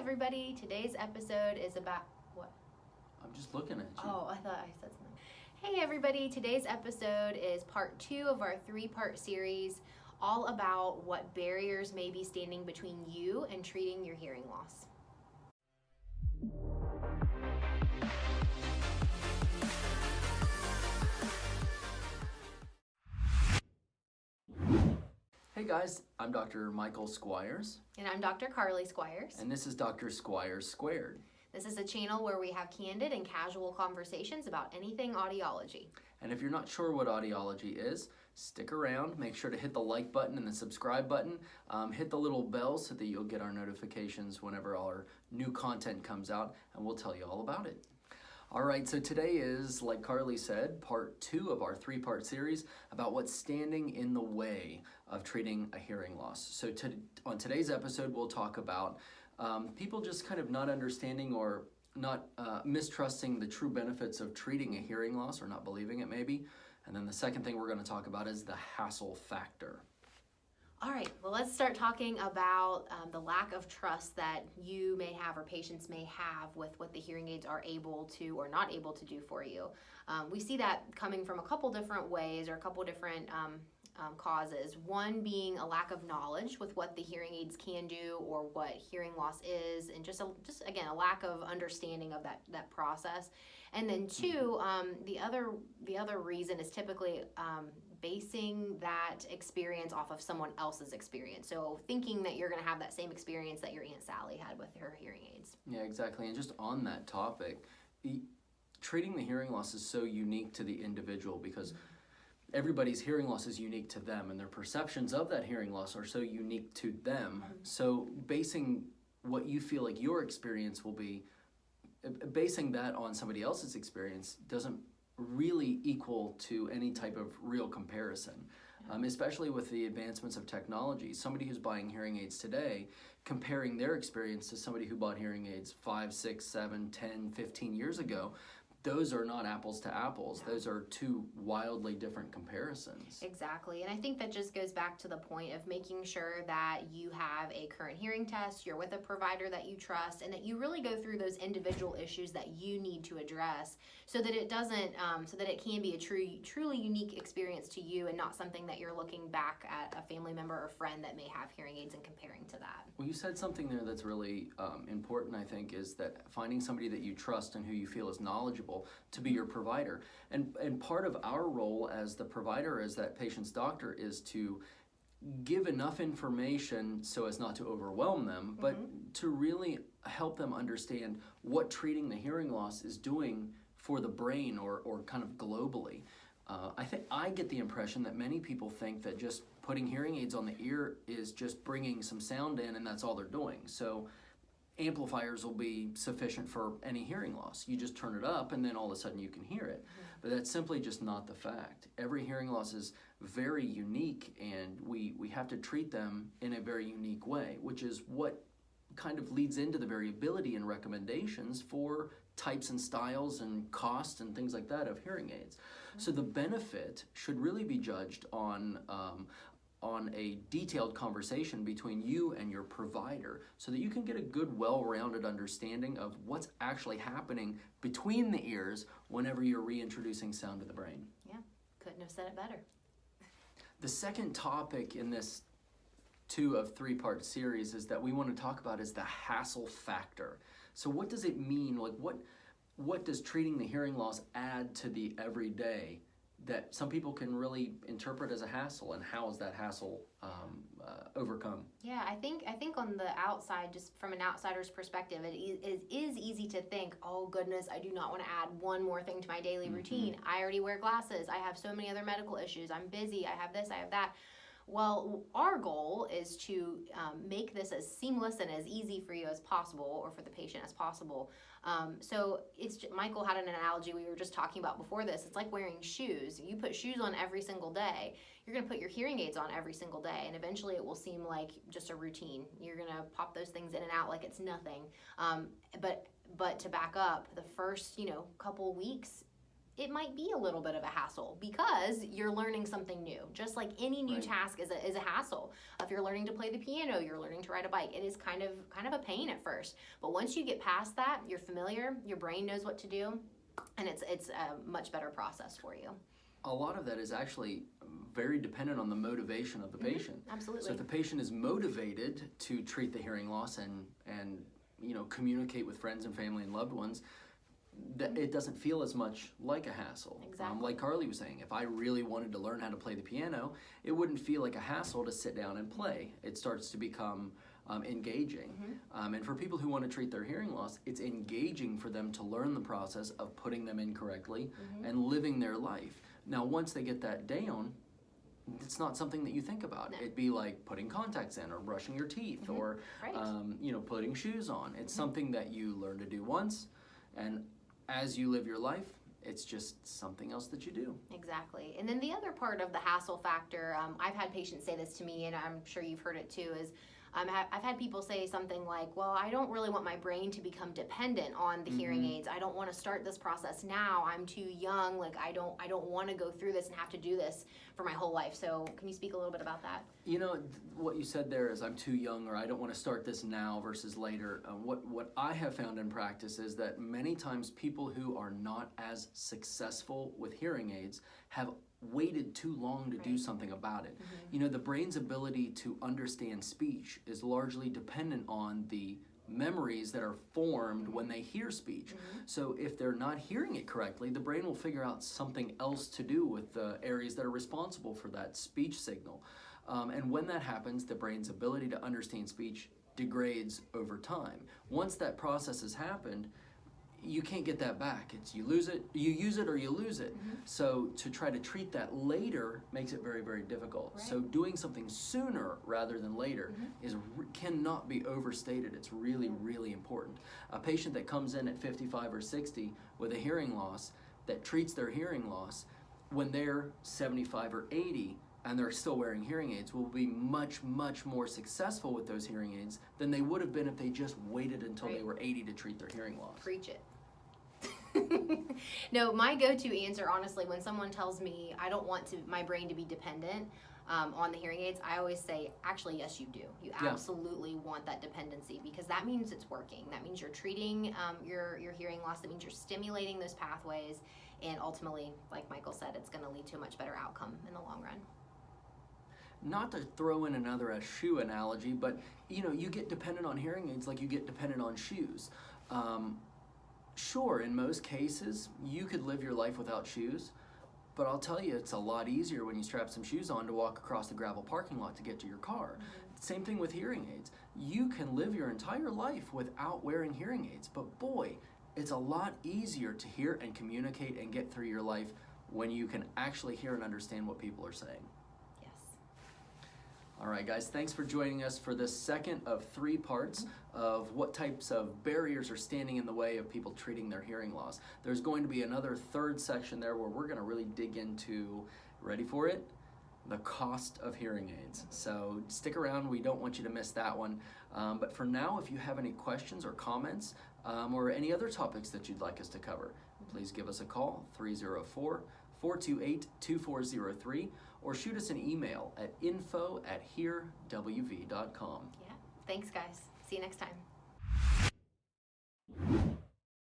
everybody. Today's episode is about what? I'm just looking at you. Oh, I thought I said something. Hey everybody, today's episode is part 2 of our 3-part series all about what barriers may be standing between you and treating your hearing loss. Hey guys, I'm Dr. Michael Squires. And I'm Dr. Carly Squires. And this is Dr. Squires Squared. This is a channel where we have candid and casual conversations about anything audiology. And if you're not sure what audiology is, stick around. Make sure to hit the like button and the subscribe button. Hit the little bell so that you'll get our notifications whenever our new content comes out, and we'll tell you all about it. All right, so today is, like Carly said, part 2 of our 3-part series about what's standing in the way of treating a hearing loss. So on today's episode, we'll talk about people just kind of not understanding or not mistrusting the true benefits of treating a hearing loss, or not believing it maybe. And then the second thing we're going to talk about is the hassle factor. All right, well, let's start talking about the lack of trust that you may have or patients may have with what the hearing aids are able to or not able to do for you. We see that coming from a couple different ways or a couple different causes. One being a lack of knowledge with what the hearing aids can do or what hearing loss is, and just again a lack of understanding of that process. And then two, the other reason is typically basing that experience off of someone else's experience. So thinking that you're going to have that same experience that your Aunt Sally had with her hearing aids. Yeah, exactly. And just on that topic, treating the hearing loss is so unique to the individual because everybody's hearing loss is unique to them, and their perceptions of that hearing loss are so unique to them. So basing what you feel like your experience will be, basing that on somebody else's experience doesn't really equal to any type of real comparison, especially with the advancements of technology. Somebody who's buying hearing aids today, comparing their experience to somebody who bought hearing aids 5, 6, 7, 10, 15 years ago, those are not apples to apples. Those are two wildly different comparisons. Exactly. And I think that just goes back to the point of making sure that you have a current hearing test, you're with a provider that you trust, and that you really go through those individual issues that you need to address so that it doesn't, so that it can be a truly unique experience to you and not something that you're looking back at a family member or friend that may have hearing aids and comparing to that. Well, you said something there that's really important, I think, is that finding somebody that you trust and who you feel is knowledgeable to be your provider. And part of our role as the provider, as that patient's doctor, is to give enough information so as not to overwhelm them, but to really help them understand what treating the hearing loss is doing for the brain or kind of globally. I get the impression that many people think that just putting hearing aids on the ear is just bringing some sound in and that's all they're doing. So amplifiers will be sufficient for any hearing loss. You just turn it up and then all of a sudden you can hear it. But that's simply just not the fact. Every hearing loss is very unique, and we have to treat them in a very unique way, which is what kind of leads into the variability in recommendations for types and styles and cost and things like that of hearing aids. So the benefit should really be judged on a detailed conversation between you and your provider so that you can get a good, well-rounded understanding of what's actually happening between the ears whenever you're reintroducing sound to the brain. Yeah, couldn't have said it better. The second topic in this 2 of 3-part series is that we want to talk about is the hassle factor. So what does it mean? Like what does treating the hearing loss add to the everyday that some people can really interpret as a hassle, and how is that hassle overcome? Yeah, I think on the outside, just from an outsider's perspective, it is easy to think, oh goodness, I do not want to add one more thing to my daily routine. I already wear glasses. I have so many other medical issues. I'm busy. I have this, I have that. Well, our goal is to make this as seamless and as easy for you as possible, or for the patient as possible. So Michael had an analogy we were just talking about before this. It's like wearing shoes. You put shoes on every single day. You're going to put your hearing aids on every single day, and eventually it will seem like just a routine. You're going to pop those things in and out like it's nothing. But to back up, the first couple weeks, it might be a little bit of a hassle because you're learning something new. Just like any new Right. task is a hassle. If you're learning to play the piano, you're learning to ride a bike, it is kind of a pain at first. But once you get past that, you're familiar, your brain knows what to do, and it's a much better process for you. A lot of that is actually very dependent on the motivation of the patient. Absolutely. So if the patient is motivated to treat the hearing loss and communicate with friends and family and loved ones, that it doesn't feel as much like a hassle. Exactly. Like Carly was saying, if I really wanted to learn how to play the piano, it wouldn't feel like a hassle to sit down and play. It starts to become engaging. And for people who want to treat their hearing loss, it's engaging for them to learn the process of putting them in correctly and living their life. Now, once they get that down, it's not something that you think about. No. It'd be like putting contacts in or brushing your teeth or Right. putting shoes on. It's something that you learn to do once, and as you live your life, it's just something else that you do. Exactly. And then the other part of the hassle factor, I've had patients say this to me, and I'm sure you've heard it too, is I've had people say something like, well, I don't really want my brain to become dependent on the hearing aids. I don't want to start this process now. I'm too young. Like, I don't want to go through this and have to do this for my whole life. So can you speak a little bit about that? You know, what you said there is I'm too young, or I don't want to start this now versus later. What I have found in practice is that many times people who are not as successful with hearing aids have waited too long to do something about it. You know, the brain's ability to understand speech is largely dependent on the memories that are formed when they hear speech. So if they're not hearing it correctly, the brain will figure out something else to do with the areas that are responsible for that speech signal. And when that happens, the brain's ability to understand speech degrades over time. Once that process has happened, you can't get that back. It's you use it or you lose it. So to try to treat that later makes it very, very difficult. Right. So doing something sooner rather than later cannot be overstated. It's really, really important. A patient that comes in at 55 or 60 with a hearing loss that treats their hearing loss when they're 75 or 80 and they're still wearing hearing aids will be much, much more successful with those hearing aids than they would have been if they just waited until they were 80 to treat their hearing loss. Preach it. No, my go-to answer, honestly, when someone tells me I don't want my brain to be dependent on the hearing aids, I always say, actually, yes, you do. You absolutely want that dependency, because that means it's working. That means you're treating your hearing loss. That means you're stimulating those pathways, and ultimately, like Michael said, it's going to lead to a much better outcome in the long run. Not to throw in another shoe analogy, but you get dependent on hearing aids like you get dependent on shoes. Sure, in most cases, you could live your life without shoes, but I'll tell you, it's a lot easier when you strap some shoes on to walk across the gravel parking lot to get to your car. Same thing with hearing aids. You can live your entire life without wearing hearing aids, but boy, it's a lot easier to hear and communicate and get through your life when you can actually hear and understand what people are saying. All right, guys, thanks for joining us for this second of 3 parts of what types of barriers are standing in the way of people treating their hearing loss. There's going to be another 3rd section there where we're going to really dig into, ready for it, the cost of hearing aids. So stick around. We don't want you to miss that one. But for now, if you have any questions or comments or any other topics that you'd like us to cover, please give us a call, 304-428-2403. Or shoot us an email at info@hearwv.com. Yeah. Thanks, guys. See you next time.